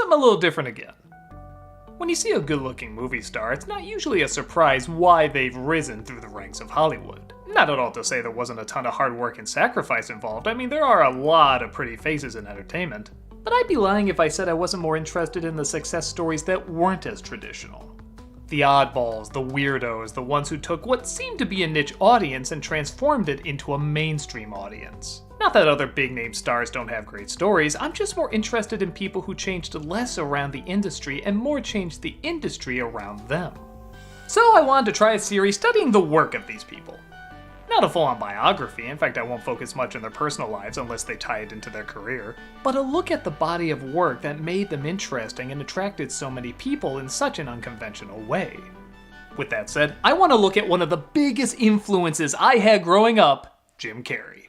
I'm a little different again. When you see a good-looking movie star, it's not usually a surprise why they've risen through the ranks of Hollywood. Not at all to say there wasn't a ton of hard work and sacrifice involved. I mean, there are a lot of pretty faces in entertainment. But I'd be lying if I said I wasn't more interested in the success stories that weren't as traditional. The oddballs, the weirdos, the ones who took what seemed to be a niche audience and transformed it into a mainstream audience. Not that other big-name stars don't have great stories, I'm just more interested in people who changed less around the industry and more changed the industry around them. So I wanted to try a series studying the work of these people. Not a full-on biography, in fact I won't focus much on their personal lives unless they tie it into their career, but a look at the body of work that made them interesting and attracted so many people in such an unconventional way. With that said, I want to look at one of the biggest influences I had growing up, Jim Carrey.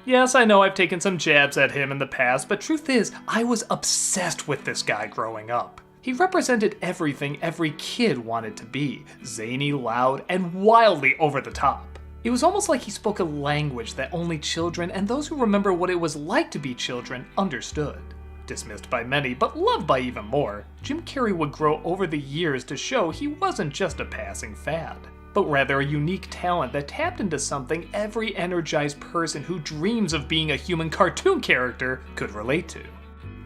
Yes, I know I've taken some jabs at him in the past, but truth is, I was obsessed with this guy growing up. He represented everything every kid wanted to be, zany, loud, and wildly over the top. It was almost like he spoke a language that only children and those who remember what it was like to be children understood. Dismissed by many, but loved by even more, Jim Carrey would grow over the years to show he wasn't just a passing fad, but rather a unique talent that tapped into something every energized person who dreams of being a human cartoon character could relate to.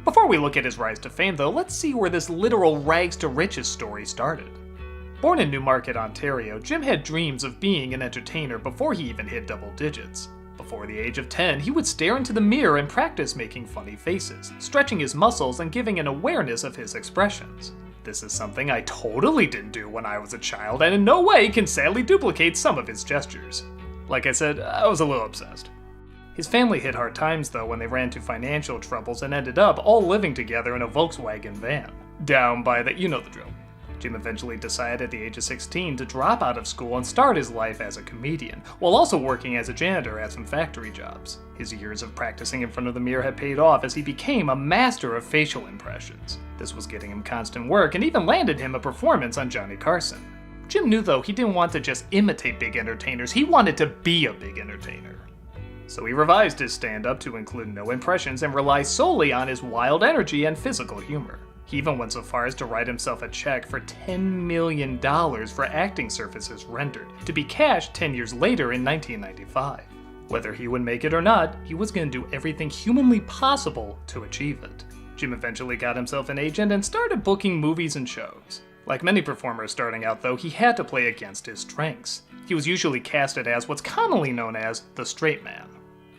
Before we look at his rise to fame though, let's see where this literal rags to riches story started. Born in Newmarket, Ontario, Jim had dreams of being an entertainer before he even hit double digits. Before the age of 10, he would stare into the mirror and practice making funny faces, stretching his muscles and giving an awareness of his expressions. This is something I totally didn't do when I was a child and in no way can sadly duplicate some of his gestures. Like I said, I was a little obsessed. His family hit hard times though when they ran into financial troubles and ended up all living together in a Volkswagen van. Down by the, you know the drill. Jim eventually decided at the age of 16 to drop out of school and start his life as a comedian, while also working as a janitor at some factory jobs. His years of practicing in front of the mirror had paid off as he became a master of facial impressions. This was getting him constant work and even landed him a performance on Johnny Carson. Jim knew though he didn't want to just imitate big entertainers, he wanted to be a big entertainer. So he revised his stand-up to include no impressions and rely solely on his wild energy and physical humor. He even went so far as to write himself a check for $10 million for acting services rendered, to be cashed 10 years later in 1995. Whether he would make it or not, he was going to do everything humanly possible to achieve it. Jim eventually got himself an agent and started booking movies and shows. Like many performers starting out though, he had to play against his strengths. He was usually casted as what's commonly known as the straight man.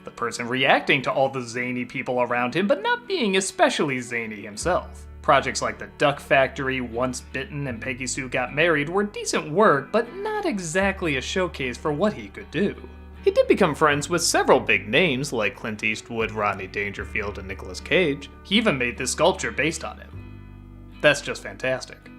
The person reacting to all the zany people around him, but not being especially zany himself. Projects like The Duck Factory, Once Bitten, and Peggy Sue Got Married were decent work, but not exactly a showcase for what he could do. He did become friends with several big names like Clint Eastwood, Rodney Dangerfield, and Nicolas Cage. He even made this sculpture based on him. That's just fantastic.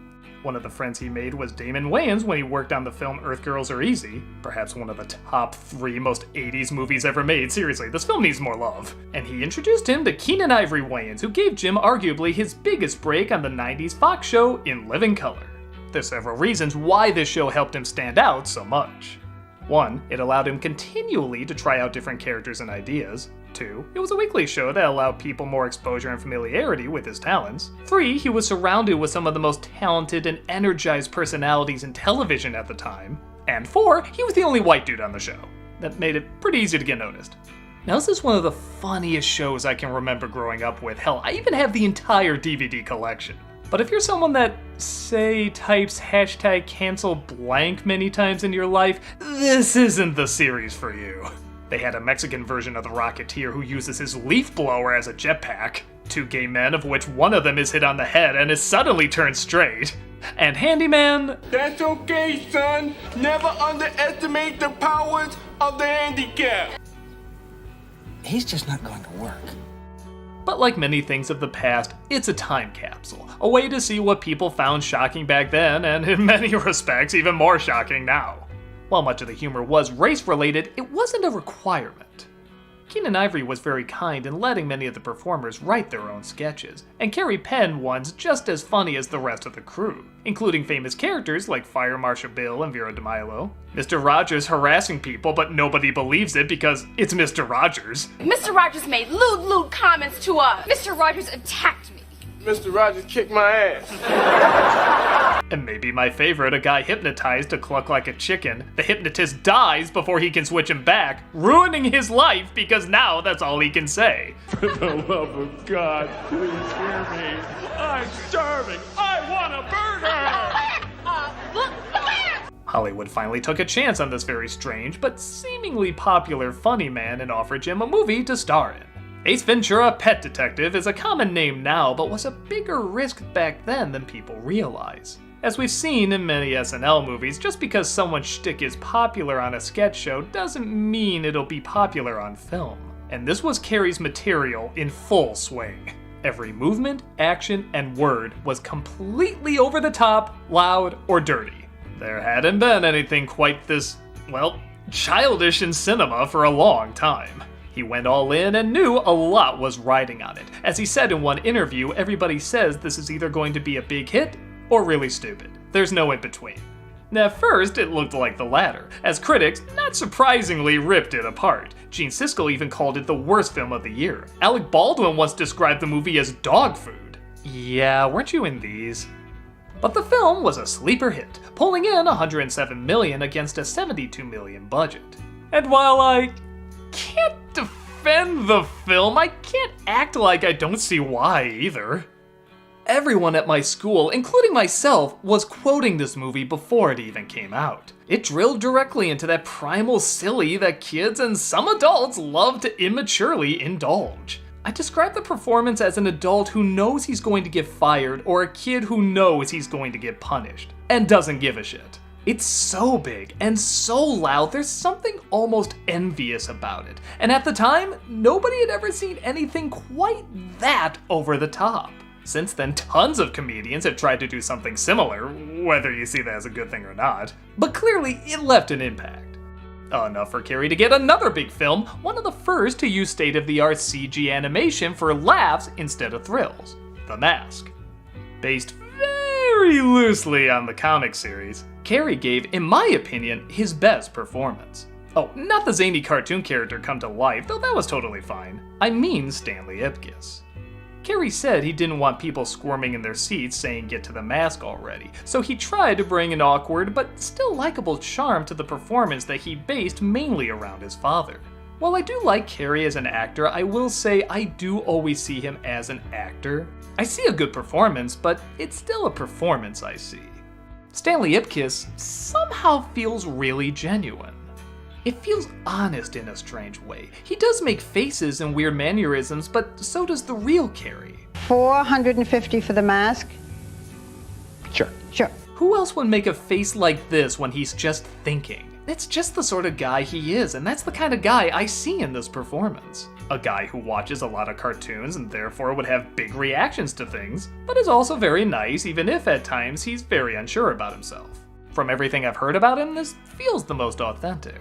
One of the friends he made was Damon Wayans when he worked on the film Earth Girls Are Easy, perhaps one of the top 3 most 80s movies ever made. Seriously, this film needs more love. And he introduced him to Keenen Ivory Wayans, who gave Jim arguably his biggest break on the 90s Fox show In Living Color. There's several reasons why this show helped him stand out so much. 1, it allowed him continually to try out different characters and ideas. 2, it was a weekly show that allowed people more exposure and familiarity with his talents. 3, he was surrounded with some of the most talented and energized personalities in television at the time. And 4, he was the only white dude on the show. That made it pretty easy to get noticed. Now this is one of the funniest shows I can remember growing up with. Hell, I even have the entire DVD collection. But if you're someone that, say, types #cancel blank many times in your life, this isn't the series for you. They had a Mexican version of the Rocketeer who uses his leaf blower as a jetpack. 2 gay men, of which one of them is hit on the head and is suddenly turned straight. And Handyman... That's okay, son. Never underestimate the powers of the handicap. He's just not going to work. But like many things of the past, it's a time capsule, a way to see what people found shocking back then, and in many respects even more shocking now. While much of the humor was race-related, it wasn't a requirement. Keenen Ivory was very kind in letting many of the performers write their own sketches, and Carrey penned ones just as funny as the rest of the crew, including famous characters like Fire Marshal Bill and Vera DeMilo, Mr. Rogers harassing people but nobody believes it because it's Mr. Rogers. Mr. Rogers made lewd comments to us. Mr. Rogers attacked me. Mr. Rogers kicked my ass. And maybe my favorite, a guy hypnotized to cluck like a chicken. The hypnotist dies before he can switch him back, ruining his life because now that's all he can say. For the love of God, please hear me. I'm starving. I want a burger. Hollywood finally took a chance on this very strange but seemingly popular funny man and offered Jim a movie to star in. Ace Ventura: Pet Detective is a common name now, but was a bigger risk back then than people realize. As we've seen in many SNL movies, just because someone's shtick is popular on a sketch show doesn't mean it'll be popular on film. And this was Carrey's material in full swing. Every movement, action, and word was completely over the top, loud, or dirty. There hadn't been anything quite this, well, childish in cinema for a long time. He went all in and knew a lot was riding on it. As he said in one interview, everybody says this is either going to be a big hit or really stupid. There's no in between. At first, it looked like the latter, as critics, not surprisingly, ripped it apart. Gene Siskel even called it the worst film of the year. Alec Baldwin once described the movie as dog food. Yeah, weren't you in these? But the film was a sleeper hit, pulling in $107 million against a $72 million budget. And while I can't defend the film, I can't act like I don't see why either. Everyone at my school, including myself, was quoting this movie before it even came out. It drilled directly into that primal silly that kids and some adults love to immaturely indulge. I describe the performance as an adult who knows he's going to get fired or a kid who knows he's going to get punished and doesn't give a shit. It's so big and so loud, there's something almost envious about it. And at the time, nobody had ever seen anything quite that over the top. Since then, tons of comedians have tried to do something similar, whether you see that as a good thing or not. But clearly, it left an impact. Enough for Carrey to get another big film, one of the first to use state-of-the-art CG animation for laughs instead of thrills, The Mask. Based very loosely on the comic series, Carrey gave, in my opinion, his best performance. Oh, not the zany cartoon character come to life, though that was totally fine. I mean Stanley Ipkiss. Carrey said he didn't want people squirming in their seats saying get to the mask already, so he tried to bring an awkward but still likable charm to the performance that he based mainly around his father. While I do like Carrey as an actor, I will say I do always see him as an actor. I see a good performance, but it's still a performance I see. Stanley Ipkiss somehow feels really genuine. It feels honest in a strange way. He does make faces and weird mannerisms, but so does the real Carrey. $450 for the mask? Sure. Sure. Who else would make a face like this when he's just thinking? It's just the sort of guy he is, and that's the kind of guy I see in this performance. A guy who watches a lot of cartoons and therefore would have big reactions to things, but is also very nice even if at times he's very unsure about himself. From everything I've heard about him, this feels the most authentic.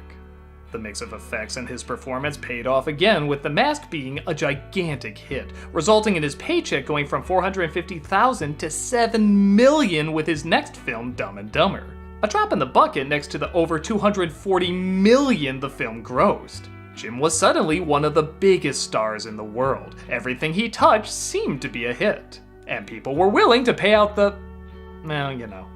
The mix of effects and his performance paid off again, with The Mask being a gigantic hit, resulting in his paycheck going from $450,000 to $7 million with his next film, Dumb and Dumber. A drop in the bucket next to the over $240 million the film grossed. Jim was suddenly one of the biggest stars in the world. Everything he touched seemed to be a hit. And people were willing to pay out the... well, you know.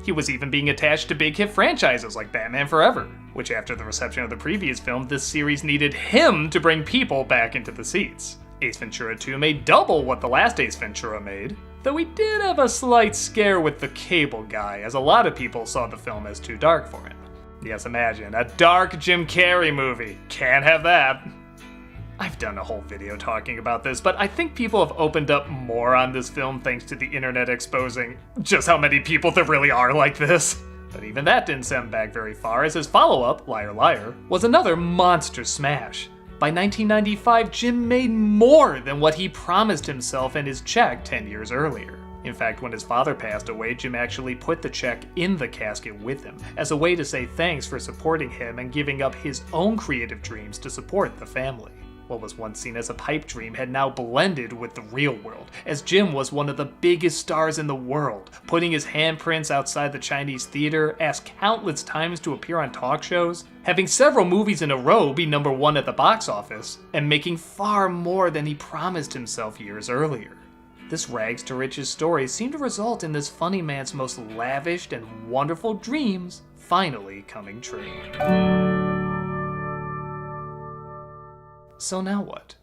He was even being attached to big hit franchises like Batman Forever, which after the reception of the previous film, this series needed him to bring people back into the seats. Ace Ventura 2 made double what the last Ace Ventura made, though he did have a slight scare with the cable guy, as a lot of people saw the film as too dark for him. Yes, imagine, a dark Jim Carrey movie. Can't have that. I've done a whole video talking about this, but I think people have opened up more on this film thanks to the internet exposing just how many people there really are like this. But even that didn't send him back very far, as his follow-up, Liar Liar, was another monster smash. By 1995, Jim made more than what he promised himself in his check 10 years earlier. In fact, when his father passed away, Jim actually put the check in the casket with him, as a way to say thanks for supporting him and giving up his own creative dreams to support the family. What was once seen as a pipe dream had now blended with the real world, as Jim was one of the biggest stars in the world, putting his handprints outside the Chinese theater, asked countless times to appear on talk shows, having several movies in a row be #1 at the box office, and making far more than he promised himself years earlier. This rags to riches story seemed to result in this funny man's most lavished and wonderful dreams finally coming true. So now what?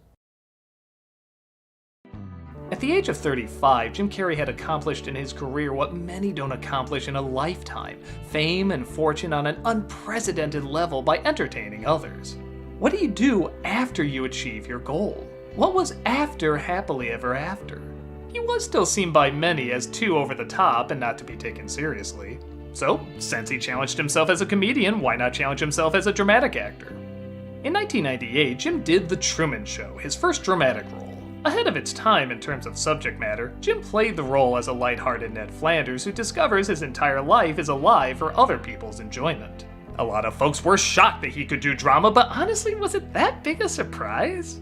At the age of 35, Jim Carrey had accomplished in his career what many don't accomplish in a lifetime: fame and fortune on an unprecedented level by entertaining others. What do you do after you achieve your goal? What was after Happily Ever After? He was still seen by many as too over the top and not to be taken seriously. So, since he challenged himself as a comedian, why not challenge himself as a dramatic actor? In 1998, Jim did The Truman Show, his first dramatic role. Ahead of its time in terms of subject matter, Jim played the role as a lighthearted Ned Flanders who discovers his entire life is a lie for other people's enjoyment. A lot of folks were shocked that he could do drama, but honestly, was it that big a surprise?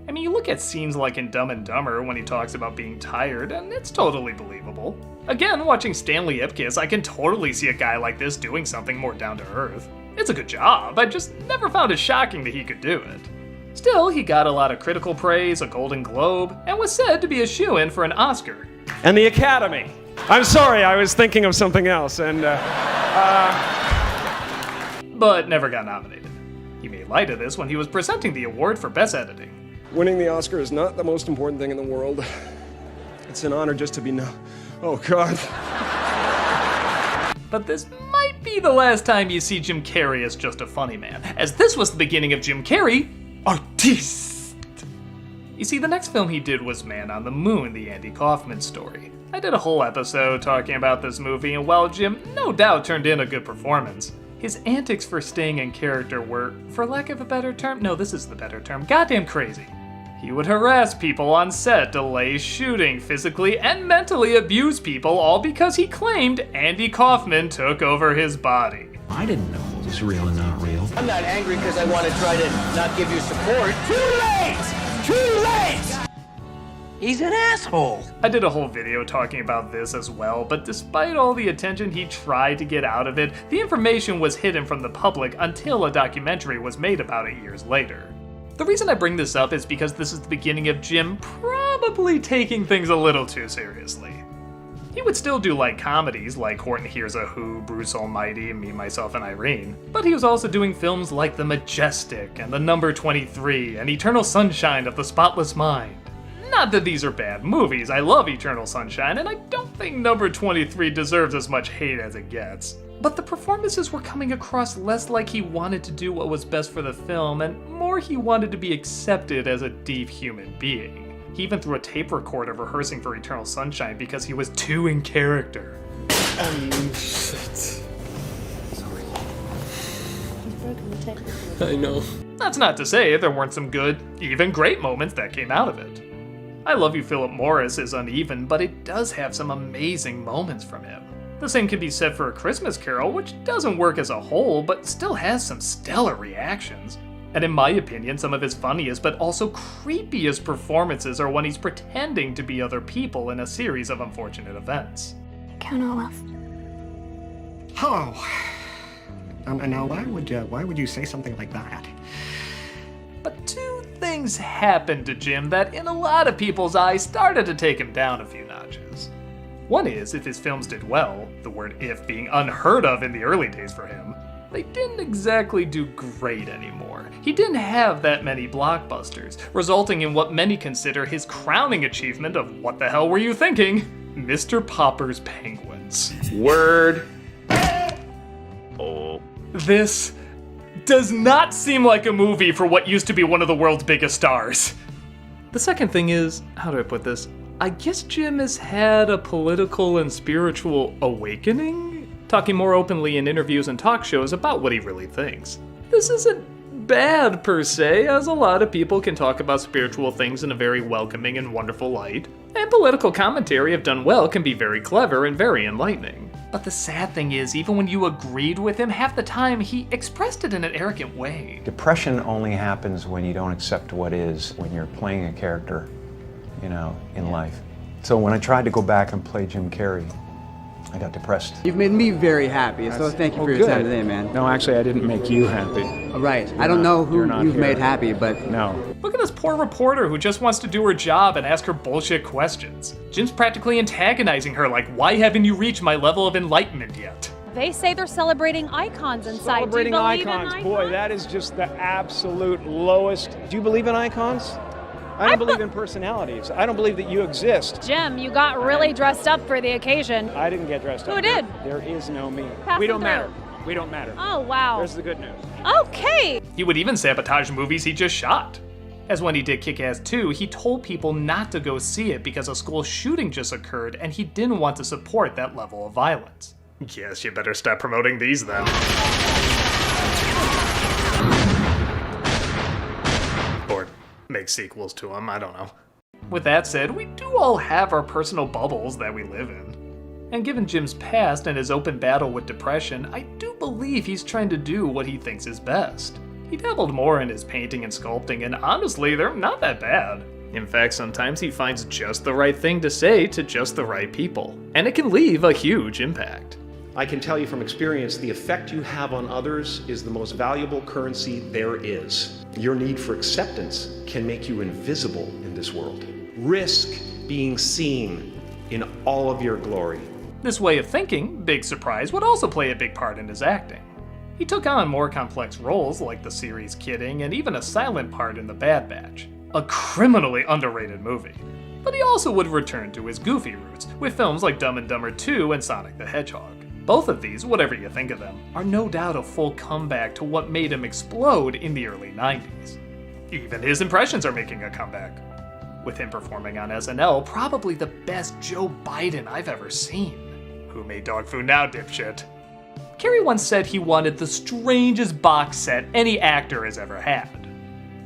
I mean, you look at scenes like in Dumb and Dumber when he talks about being tired, and it's totally believable. Again, watching Stanley Ipkiss, I can totally see a guy like this doing something more down to earth. It's a good job, I just never found it shocking that he could do it. Still, he got a lot of critical praise, a Golden Globe, and was said to be a shoo-in for an Oscar. And the Academy. I'm sorry, I was thinking of something else, and but never got nominated. He made light of this when he was presenting the award for Best Editing. Winning the Oscar is not the most important thing in the world. It's an honor just to be Oh, God. But this might be the last time you see Jim Carrey as just a funny man, as this was the beginning of Jim Carrey, artiste. You see, the next film he did was Man on the Moon, the Andy Kaufman story. I did a whole episode talking about this movie, and while Jim no doubt turned in a good performance, his antics for staying in character were, for lack of a better term, no, this is the better term, goddamn crazy. He would harass people on set, delay shooting, physically and mentally abuse people, all because he claimed Andy Kaufman took over his body. I didn't know what was real and not real. I'm not angry because I want to try to not give you support. Too late! Too late! He's an asshole. I did a whole video talking about this as well, but despite all the attention he tried to get out of it, the information was hidden from the public until a documentary was made about it years later. The reason I bring this up is because this is the beginning of Jim probably taking things a little too seriously. He would still do light comedies like Horton Hears a Who, Bruce Almighty, and Me, Myself, and Irene, but he was also doing films like The Majestic and The Number 23 and Eternal Sunshine of the Spotless Mind. Not that these are bad movies, I love Eternal Sunshine, and I don't think Number 23 deserves as much hate as it gets. But the performances were coming across less like he wanted to do what was best for the film, and more he wanted to be accepted as a deep human being. He even threw a tape recorder rehearsing for Eternal Sunshine because he was too in character. Shit. Sorry. I know. That's not to say there weren't some good, even great moments that came out of it. I Love You, Philip Morris is uneven, but it does have some amazing moments from him. The same can be said for A Christmas Carol, which doesn't work as a whole, but still has some stellar reactions. And in my opinion, some of his funniest but also creepiest performances are when he's pretending to be other people in a series of unfortunate events. Count Olaf. Hello. And now why would you say something like that? But two things happened to Jim that in a lot of people's eyes started to take him down a few notches. One is, if his films did well, the word if being unheard of in the early days for him, they didn't exactly do great anymore. He didn't have that many blockbusters, resulting in what many consider his crowning achievement of what the hell were you thinking? Mr. Popper's Penguins. Word. Oh. This does not seem like a movie for what used to be one of the world's biggest stars. The second thing is, how do I put this? I guess Jim has had a political and spiritual awakening, talking more openly in interviews and talk shows about what he really thinks. This isn't bad per se, as a lot of people can talk about spiritual things in a very welcoming and wonderful light, and political commentary, if done well, can be very clever and very enlightening. But the sad thing is, even when you agreed with him, half the time he expressed it in an arrogant way. Depression only happens when you don't accept what is, when you're playing a character, in life. So when I tried to go back and play Jim Carrey, I got depressed. You've made me very happy, so thank you for your time today, man. No, actually, I didn't make you happy. Right. I don't know who you've made happy, but... No. Look at this poor reporter who just wants to do her job and ask her bullshit questions. Jim's practically antagonizing her like, why haven't you reached my level of enlightenment yet? They say they're celebrating icons inside. Celebrating Do you believe icons. in icons? Boy, that is just the absolute lowest. Do you believe in icons? I don't believe in personalities. I don't believe that you exist. Jim, you got really dressed up for the occasion. I didn't get dressed up. Who did? There is no me. Pass We them don't matter. through. We don't matter. Oh, wow. There's the good news. Okay. He would even sabotage movies he just shot. As when he did Kick-Ass 2, he told people not to go see it because a school shooting just occurred and he didn't want to support that level of violence. Yes, you better stop promoting these then. Or make sequels to them, I don't know. With that said, we do all have our personal bubbles that we live in. And given Jim's past and his open battle with depression, I do believe he's trying to do what he thinks is best. He dabbled more in his painting and sculpting, and honestly, they're not that bad. In fact, sometimes he finds just the right thing to say to just the right people, and it can leave a huge impact. I can tell you from experience, the effect you have on others is the most valuable currency there is. Your need for acceptance can make you invisible in this world. Risk being seen in all of your glory. This way of thinking, big surprise, would also play a big part in his acting. He took on more complex roles like the series Kidding and even a silent part in The Bad Batch, a criminally underrated movie. But he also would return to his goofy roots with films like Dumb and Dumber 2 and Sonic the Hedgehog. Both of these, whatever you think of them, are no doubt a full comeback to what made him explode in the early 90s. Even his impressions are making a comeback, with him performing on SNL, probably the best Joe Biden I've ever seen. Who made dog food now, dipshit? Carrey once said he wanted the strangest box set any actor has ever had.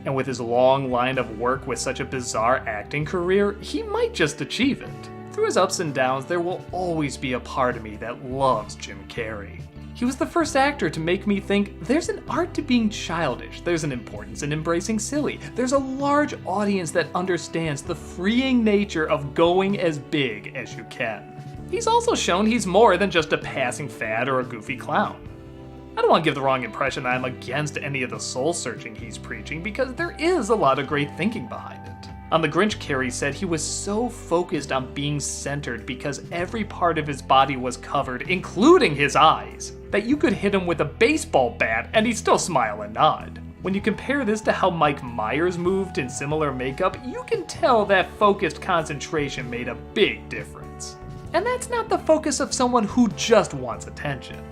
And with his long line of work with such a bizarre acting career, he might just achieve it. Through his ups and downs, there will always be a part of me that loves Jim Carrey. He was the first actor to make me think there's an art to being childish, there's an importance in embracing silly, there's a large audience that understands the freeing nature of going as big as you can. He's also shown he's more than just a passing fad or a goofy clown. I don't want to give the wrong impression that I'm against any of the soul-searching he's preaching, because there is a lot of great thinking behind it. On The Grinch, Carrey said he was so focused on being centered because every part of his body was covered, including his eyes, that you could hit him with a baseball bat and he'd still smile and nod. When you compare this to how Mike Myers moved in similar makeup, you can tell that focused concentration made a big difference. And that's not the focus of someone who just wants attention.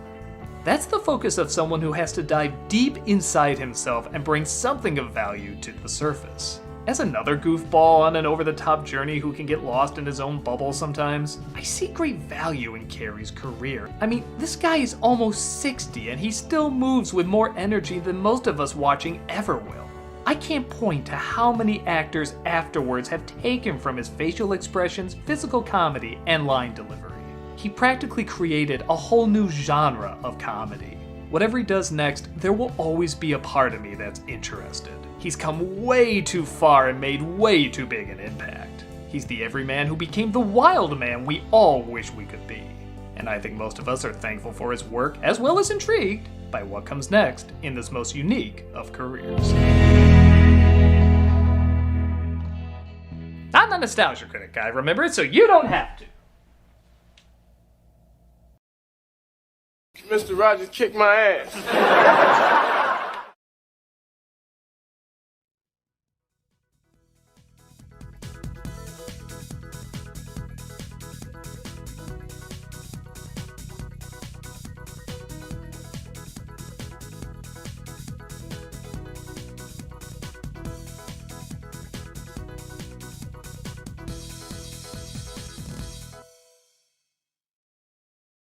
That's the focus of someone who has to dive deep inside himself and bring something of value to the surface. As another goofball on an over-the-top journey who can get lost in his own bubble sometimes, I see great value in Carrey's career. I mean, this guy is almost 60 and he still moves with more energy than most of us watching ever will. I can't point to how many actors afterwards have taken from his facial expressions, physical comedy, and line delivery. He practically created a whole new genre of comedy. Whatever he does next, there will always be a part of me that's interested. He's come way too far and made way too big an impact. He's the everyman who became the wild man we all wish we could be. And I think most of us are thankful for his work, as well as intrigued by what comes next in this most unique of careers. I'm the nostalgia critic guy, remember it, so you don't have to. Mr. Rogers kicked my ass.